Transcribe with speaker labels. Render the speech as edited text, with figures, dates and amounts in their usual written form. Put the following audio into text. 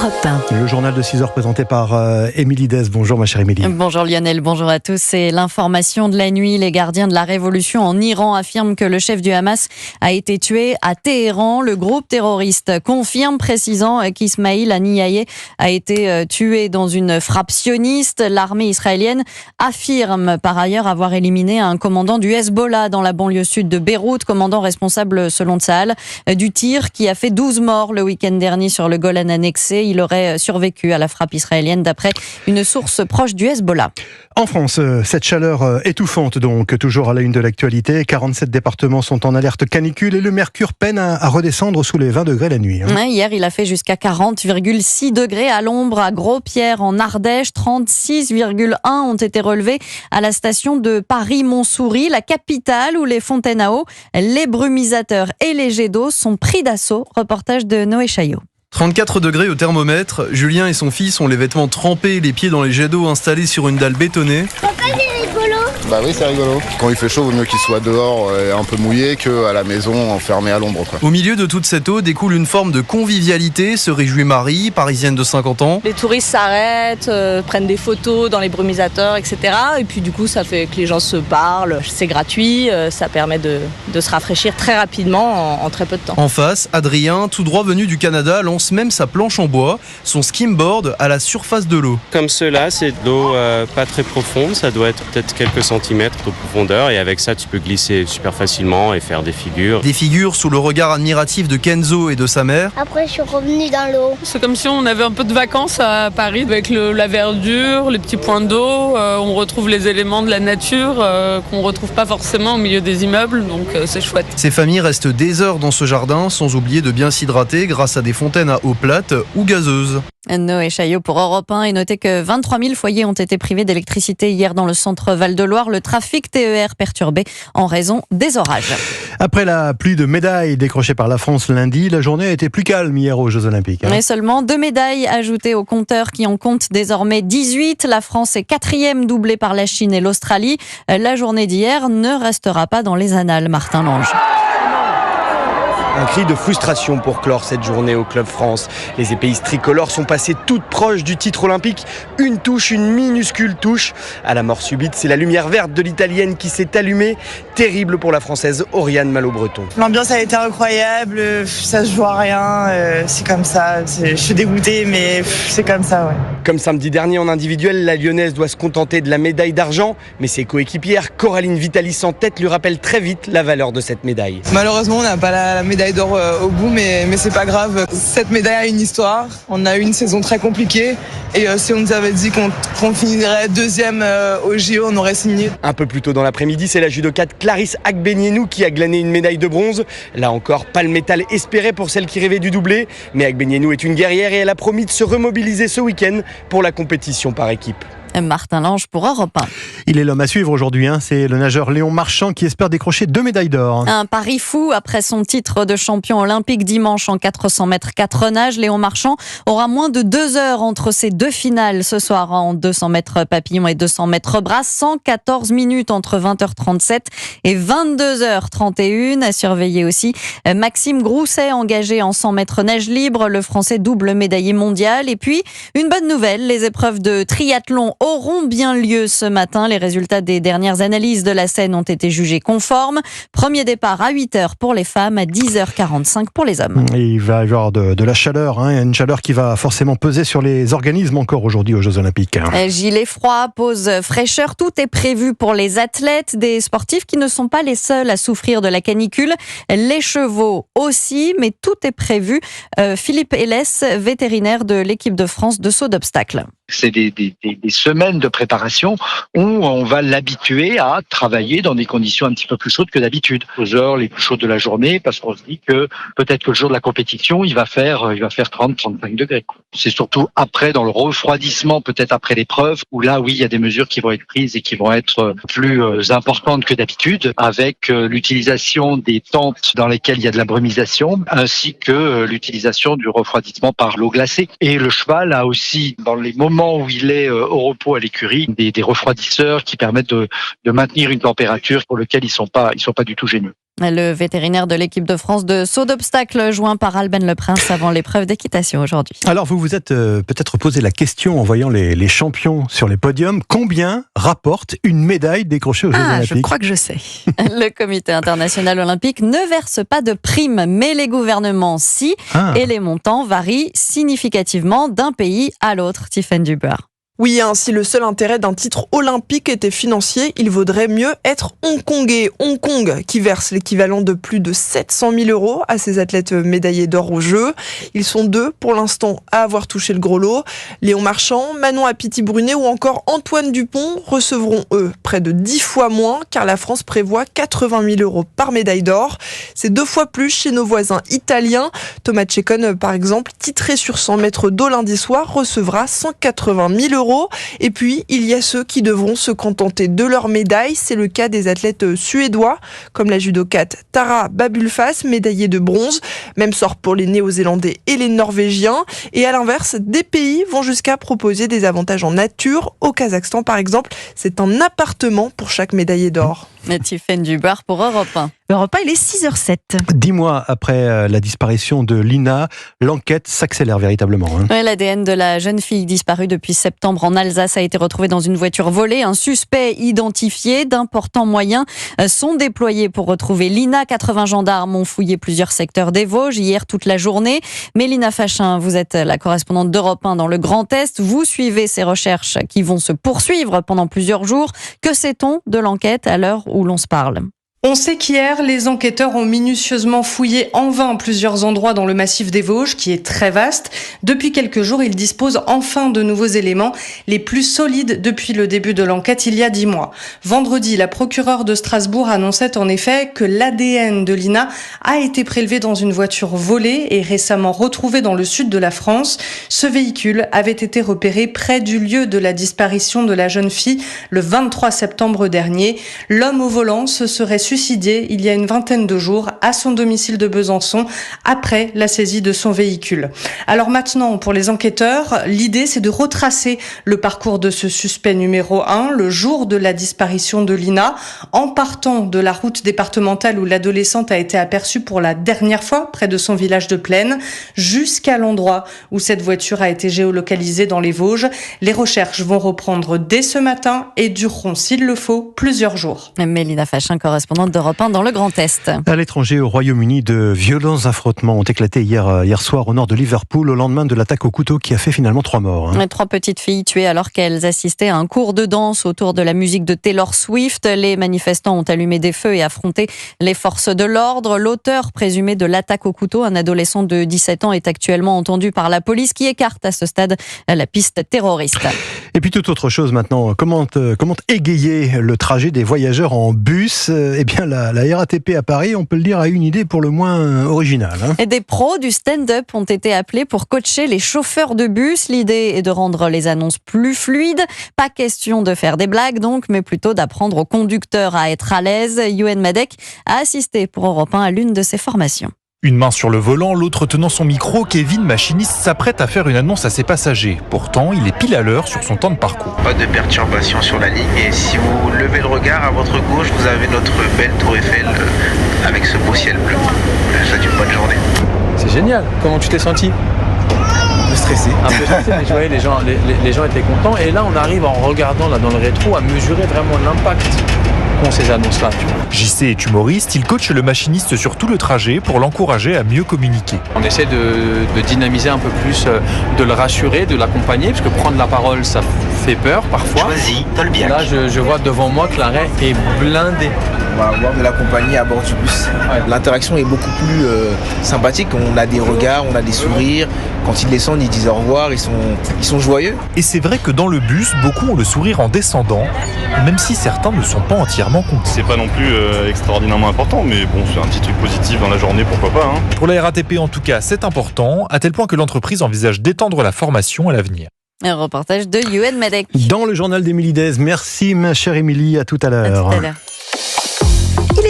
Speaker 1: Europe 1.
Speaker 2: Le journal de 6h présenté par Émilie Dez. Bonjour ma chère Émilie.
Speaker 3: Bonjour Lionel, bonjour à tous. C'est l'information de la nuit. Les gardiens de la révolution en Iran affirment que le chef du Hamas a été tué à Téhéran. Le groupe terroriste confirme, précisant qu'Ismaïl Haniyeh a été tué dans une frappe sioniste. L'armée israélienne affirme par ailleurs avoir éliminé un commandant du Hezbollah dans la banlieue sud de Beyrouth, commandant responsable selon Tsahal du tir qui a fait 12 morts le week-end dernier sur le Golan annexé. Il aurait survécu à la frappe israélienne d'après une source proche du Hezbollah.
Speaker 2: En France, cette chaleur étouffante donc, toujours à la une de l'actualité. 47 départements sont en alerte canicule et le mercure peine à redescendre sous les 20 degrés la nuit.
Speaker 3: Hier, il a fait jusqu'à 40,6 degrés à l'ombre à Gros-Pierre en Ardèche. 36,1 ont été relevés à la station de Paris-Montsouris, la capitale où les fontaines à eau, les brumisateurs et les jets d'eau sont pris d'assaut. Reportage de Noé Chaillot.
Speaker 4: 34 degrés au thermomètre. Julien et son fils ont les vêtements trempés, les pieds dans les jets d'eau installés sur une dalle bétonnée.
Speaker 5: Papa, c'est rigolo.
Speaker 6: Bah oui, c'est rigolo. Quand il fait chaud, il vaut mieux qu'il soit dehors et un peu mouillé qu'à la maison enfermé à l'ombre, quoi.
Speaker 4: Au milieu de toute cette eau découle une forme de convivialité, se réjouit Marie, parisienne de 50 ans.
Speaker 7: Les touristes s'arrêtent, prennent des photos dans les brumisateurs, etc. Et puis du coup, ça fait que les gens se parlent. C'est gratuit, ça permet de se rafraîchir très rapidement en très peu de temps.
Speaker 4: En face, Adrien, tout droit venu du Canada, lance même sa planche en bois, son skimboard à la surface de l'eau.
Speaker 8: Comme cela, c'est de l'eau pas très profonde, ça doit être peut-être quelques centimètres de profondeur et avec ça tu peux glisser super facilement et faire des figures.
Speaker 4: Des figures sous le regard admiratif de Kenzo et de sa mère.
Speaker 5: Après, je suis revenue dans l'eau.
Speaker 9: C'est comme si on avait un peu de vacances à Paris avec la verdure, les petits points d'eau. On retrouve les éléments de la nature qu'on ne retrouve pas forcément au milieu des immeubles, donc c'est chouette.
Speaker 4: Ces familles restent des heures dans ce jardin sans oublier de bien s'hydrater grâce à des fontaines à eau plate ou gazeuse.
Speaker 3: Noé Chaillot pour Europe 1 et notez que 23 000 foyers ont été privés d'électricité hier dans le centre Val-de-Loire. Le trafic TER perturbé en raison des orages.
Speaker 2: Après la pluie de médailles décrochées par la France lundi, la journée a été plus calme hier aux Jeux Olympiques.
Speaker 3: Mais seulement 2 médailles ajoutées au compteur qui en compte désormais 18. La France est 4e, doublée par la Chine et l'Australie. La journée d'hier ne restera pas dans les annales. Martin Lange.
Speaker 10: Un cri de frustration pour clore cette journée au Club France. Les épéistes tricolores sont passés toutes proches du titre olympique. Une touche, une minuscule touche. À la mort subite, c'est la lumière verte de l'Italienne qui s'est allumée. Terrible pour la Française Oriane Malo-Breton.
Speaker 11: L'ambiance a été incroyable, ça se joue à rien, c'est comme ça. Je suis dégoûtée, mais c'est comme ça, ouais.
Speaker 10: Comme samedi dernier en individuel, la Lyonnaise doit se contenter de la médaille d'argent. Mais ses coéquipières, Coraline Vitalis en tête, lui rappellent très vite la valeur de cette médaille.
Speaker 11: Malheureusement, on n'a pas la médaille d'or au bout, mais c'est pas grave. Cette médaille a une histoire. On a eu une saison très compliquée et si on nous avait dit qu'on finirait 2e au JO, on aurait signé.
Speaker 10: Un peu plus tôt dans l'après-midi, c'est la judokate Clarisse Agbenienou qui a glané une médaille de bronze. Là encore, pas le métal espéré pour celle qui rêvait du doublé. Mais Agbenienou est une guerrière et elle a promis de se remobiliser ce week-end pour la compétition par équipe.
Speaker 3: Martin Lange pour Europe 1.
Speaker 2: Il est l'homme à suivre aujourd'hui. C'est le nageur Léon Marchand qui espère décrocher 2 médailles d'or.
Speaker 3: Un pari fou après son titre de champion olympique dimanche en 400 mètres 4 nages. Léon Marchand aura moins de 2 heures entre ses 2 finales ce soir en 200 mètres papillon et 200 mètres brasse. 114 minutes entre 20h37 et 22h31. À surveiller aussi Maxime Grousset engagé en 100 mètres nage libre. Le Français double médaillé mondial. Et puis une bonne nouvelle, les épreuves de triathlon auront bien lieu ce matin. Les résultats des dernières analyses de la Seine ont été jugés conformes. Premier départ à 8h pour les femmes, à 10h45 pour les hommes.
Speaker 2: Et il va y avoir de la chaleur, une chaleur qui va forcément peser sur les organismes encore aujourd'hui aux Jeux Olympiques.
Speaker 3: Gilet froid, pause fraîcheur, tout est prévu pour les athlètes, des sportifs qui ne sont pas les seuls à souffrir de la canicule. Les chevaux aussi, mais tout est prévu. Philippe Hélès, vétérinaire de l'équipe de France de saut d'obstacles.
Speaker 12: C'est des semaines de préparation où on va l'habituer à travailler dans des conditions un petit peu plus chaudes que d'habitude, aux heures les plus chaudes de la journée, parce qu'on se dit que peut-être que le jour de la compétition, il va faire 30-35 degrés. C'est surtout après, dans le refroidissement, peut-être après l'épreuve, où là, oui, il y a des mesures qui vont être prises et qui vont être plus importantes que d'habitude, avec l'utilisation des tentes dans lesquelles il y a de la brumisation, ainsi que l'utilisation du refroidissement par l'eau glacée. Et le cheval a aussi, dans les moments où il est au repos à l'écurie, des refroidisseurs qui permettent de maintenir une température pour laquelle ils sont pas du tout gêneux.
Speaker 3: Le vétérinaire de l'équipe de France de saut d'obstacle, joint par Alben Le Prince avant l'épreuve d'équitation aujourd'hui.
Speaker 2: Alors vous vous êtes peut-être posé la question en voyant les champions sur les podiums. Combien rapporte une médaille décrochée aux Jeux Olympiques ?
Speaker 1: Je crois que je sais.
Speaker 3: Le comité international olympique ne verse pas de primes, mais les gouvernements si, et les montants varient significativement d'un pays à l'autre. Tiffaine Dubois.
Speaker 1: Oui, si le seul intérêt d'un titre olympique était financier, il vaudrait mieux être hongkongais. Hong Kong qui verse l'équivalent de plus de 700 000 € à ses athlètes médaillés d'or aux Jeux. Ils sont 2 pour l'instant à avoir touché le gros lot. Léon Marchand, Manon Apiti-Brunet ou encore Antoine Dupont recevront eux près de 10 fois moins car la France prévoit 80 000 € par médaille d'or. C'est 2 fois plus chez nos voisins italiens. Thomas Ceccone, par exemple, titré sur 100 mètres d'eau lundi soir, recevra 180 000 €. Et puis, il y a ceux qui devront se contenter de leur médaille. C'est le cas des athlètes suédois, comme la judokate Tara Babulfas, médaillée de bronze. Même sort pour les Néo-Zélandais et les Norvégiens. Et à l'inverse, des pays vont jusqu'à proposer des avantages en nature. Au Kazakhstan, par exemple, c'est un appartement pour chaque médaillé d'or.
Speaker 3: Tiffaine Dubois pour Europe 1.
Speaker 1: Europe 1, il est 6h07.
Speaker 2: 10 mois après la disparition de Lina, l'enquête s'accélère véritablement.
Speaker 3: L'ADN de la jeune fille disparue depuis septembre en Alsace a été retrouvé dans une voiture volée. Un suspect identifié, d'importants moyens sont déployés pour retrouver Lina. 80 gendarmes ont fouillé plusieurs secteurs des Vosges hier toute la journée. Mélina Fachin, vous êtes la correspondante d'Europe 1 dans le Grand Est. Vous suivez ces recherches qui vont se poursuivre pendant plusieurs jours. Que sait-on de l'enquête à l'heure où l'on se parle ?
Speaker 13: On sait qu'hier, les enquêteurs ont minutieusement fouillé en vain plusieurs endroits dans le massif des Vosges, qui est très vaste. Depuis quelques jours, ils disposent enfin de nouveaux éléments, les plus solides depuis le début de l'enquête il y a 10 mois. Vendredi, la procureure de Strasbourg annonçait en effet que l'ADN de Lina a été prélevé dans une voiture volée et récemment retrouvée dans le sud de la France. Ce véhicule avait été repéré près du lieu de la disparition de la jeune fille le 23 septembre dernier. L'homme au volant se serait suicidé il y a une vingtaine de jours à son domicile de Besançon après la saisie de son véhicule. Alors maintenant, pour les enquêteurs, l'idée c'est de retracer le parcours de ce suspect numéro 1 le jour de la disparition de Lina, en partant de la route départementale où l'adolescente a été aperçue pour la dernière fois près de son village de Plaine, jusqu'à l'endroit où cette voiture a été géolocalisée dans les Vosges. Les recherches vont reprendre dès ce matin et dureront, s'il le faut, plusieurs jours.
Speaker 3: Mélina Fachin, correspondante d'Europe 1 dans le Grand Est.
Speaker 2: À l'étranger, au Royaume-Uni, de violents affrontements ont éclaté hier soir au nord de Liverpool, au lendemain de l'attaque au couteau qui a fait finalement 3 morts.
Speaker 3: 3 petites filles tuées alors qu'elles assistaient à un cours de danse autour de la musique de Taylor Swift. Les manifestants ont allumé des feux et affronté les forces de l'ordre. L'auteur présumé de l'attaque au couteau, un adolescent de 17 ans, est actuellement entendu par la police qui écarte à ce stade la piste terroriste.
Speaker 2: Et puis toute autre chose maintenant, comment égayer le trajet des voyageurs en bus ? Eh bien la RATP à Paris, on peut le dire, a une idée pour le moins originale.
Speaker 3: Et des pros du stand-up ont été appelés pour coacher les chauffeurs de bus. L'idée est de rendre les annonces plus fluides. Pas question de faire des blagues donc, mais plutôt d'apprendre aux conducteurs à être à l'aise. Youan Madek a assisté pour Europe 1 à l'une de ces formations.
Speaker 14: Une main sur le volant, l'autre tenant son micro, Kevin, machiniste, s'apprête à faire une annonce à ses passagers. Pourtant, il est pile à l'heure sur son temps de parcours.
Speaker 15: Pas de perturbation sur la ligne et si vous levez le regard à votre gauche, vous avez notre belle tour Eiffel avec ce beau ciel bleu. Je vous souhaite une bonne journée.
Speaker 16: C'est génial. Comment tu t'es senti ?
Speaker 15: Un peu stressé.
Speaker 16: Mais je voyais les gens étaient contents et là on arrive en regardant là dans le rétro à mesurer vraiment l'impact qu'ont ces annonces-là.
Speaker 14: JC est humoriste, il coach le machiniste sur tout le trajet pour l'encourager à mieux communiquer.
Speaker 16: On essaie de dynamiser un peu plus, de le rassurer, de l'accompagner, parce que prendre la parole, ça fait peur parfois.
Speaker 15: Choisis, Tolbiac.
Speaker 16: Là, je vois devant moi que l'arrêt est blindé.
Speaker 15: On va avoir de la compagnie à bord du bus. Ouais. L'interaction est beaucoup plus sympathique. On a des regards, on a des sourires. Quand ils descendent, ils disent au revoir, ils sont joyeux.
Speaker 14: Et c'est vrai que dans le bus, beaucoup ont le sourire en descendant, même si certains ne sont pas entièrement contents.
Speaker 17: C'est pas non plus extraordinairement important, mais bon, c'est un petit truc positif dans la journée, pourquoi pas.
Speaker 14: Pour la RATP en tout cas, c'est important, à tel point que l'entreprise envisage d'étendre la formation à l'avenir.
Speaker 3: Un reportage de Youan Madek.
Speaker 2: Dans le journal d'Émilie Dez. Merci ma chère Émilie, à tout à l'heure.
Speaker 3: À tout à l'heure.